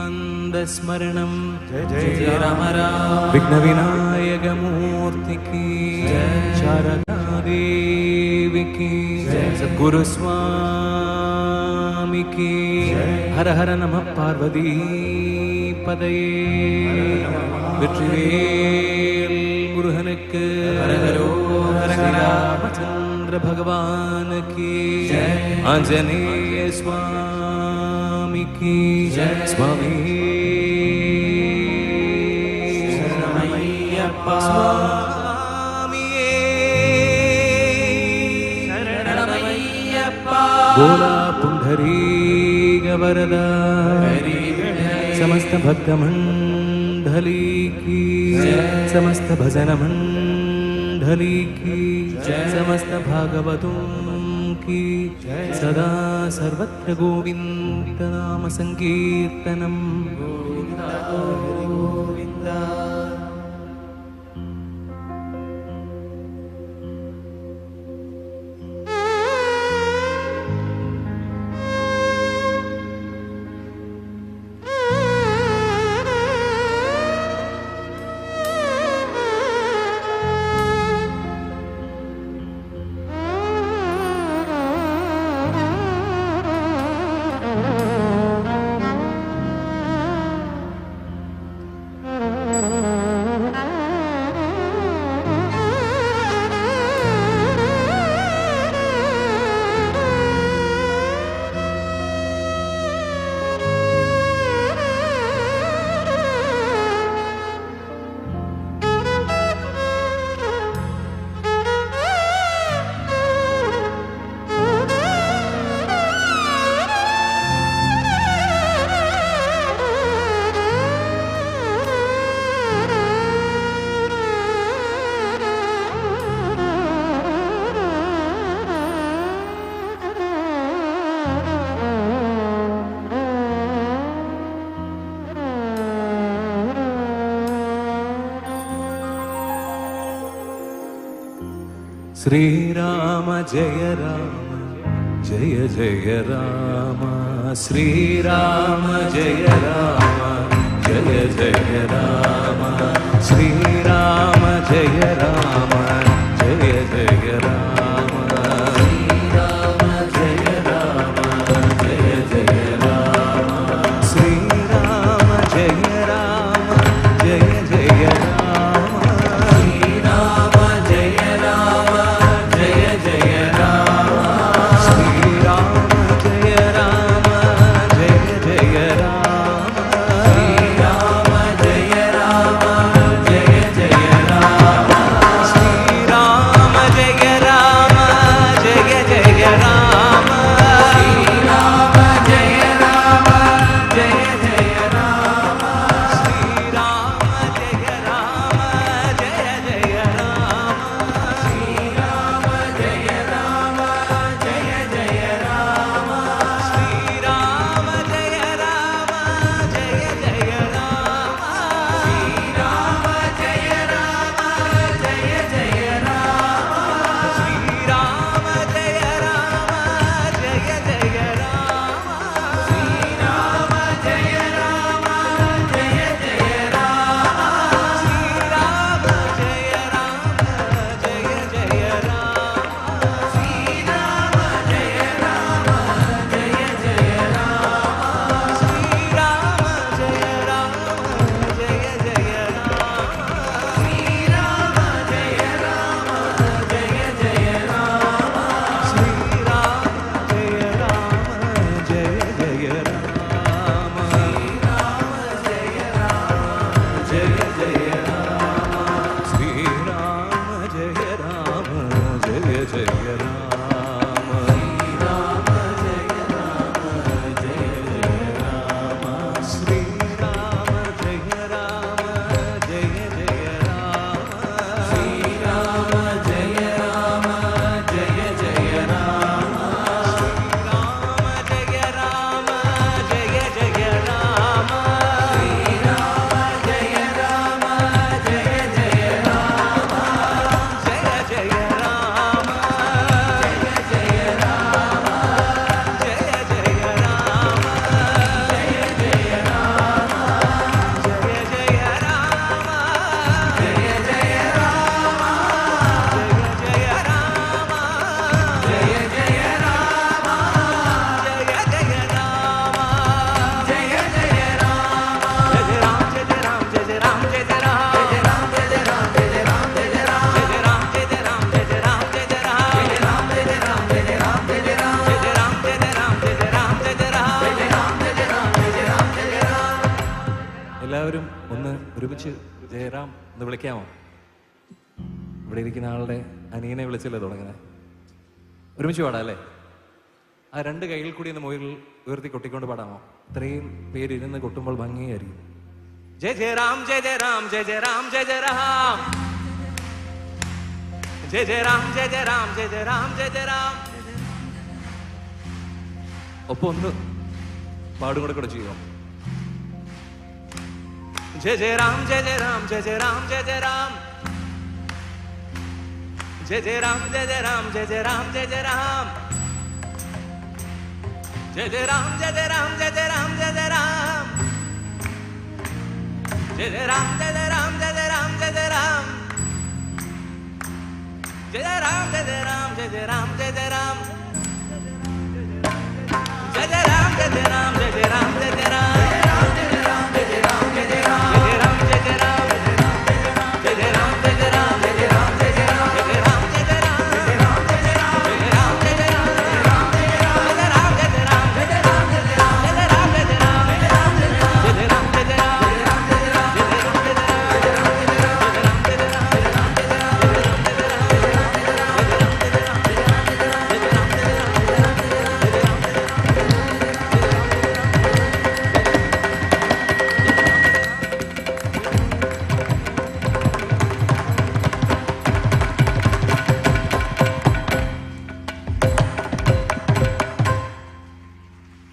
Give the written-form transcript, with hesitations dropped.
जानकीकान्तस्मरणं जय जय राम राम विघ्नविनायकमूर्ति की शारदा देवी की सद्गुरु स्वामी की हर हर नमः पार्वती पदये வெற்றிவேல் முருகனுக்கு ராமச்சந்திர பகவான் की ஆஞ்சநேய स्वामी की स्वामी शरणमय्यप्पा स्वामिये शरणमय्यप्पा बोला पुंडरीक वरदा समस्त भक्तमंडली की समस्त भजन मंडली की समस्त भागवतों की सदा सर्वत्र गोविंद नाम संकीर्तनम गोविंदा गोविंदा। श्री राम जय जय राम श्री राम जय जय राम श्री राम जय जय राम श्री राम जय जय राम श्री राम जय जय राम श्री राम जय श्री ജയറാം എന്ന് വിളിക്കാമോ? ഇവിടെ ഇരിക്കുന്ന ആളുടെ അനിയനെ വിളിച്ചല്ലേ തുടങ്ങുന്നത്. ഒരുമിച്ച് പാടാം അല്ലേ? ആ രണ്ട് കൈകൾ കൂടി ഒന്ന് മുകളിൽ ഉയർത്തി കൊട്ടിക്കൊണ്ട് പാടാമോ? ഇത്രയും പേര് ഇരുന്ന് കൊട്ടുമ്പോൾ ഭംഗിയായിരിക്കും. ജയ ജയ രാം ജയ ജയ രാം ജയ ജയ രാം ജയ ജയ രാം ജയ ജയ രാം ജയ ജയ രാം ജയ ജയ രാം ജയ ജയ രാം. ഒപ്പം ഒന്ന് പാടും കൂടെ ചെയ്യുമോ? ജയ ജയ രാം ജയ ജയ രാം ജയ ജയ രാം ജയ ജയ രാം ജയ ജയ രാം ജയ ജയ രാം ജയ ജയ രാം ജയ ജയ രാം ജയ ജയ രാം ജയ ജയ രാം ജയ ജയ രാം ജയ ജയ രാം ജയ ജയ രാം ജയ ജയ രാം ജയ ജയ രാം ജയ ജയ രാം ജയ ജയ രാം ജയ ജയ രാം ജയ ജയ രാം ജയ ജയ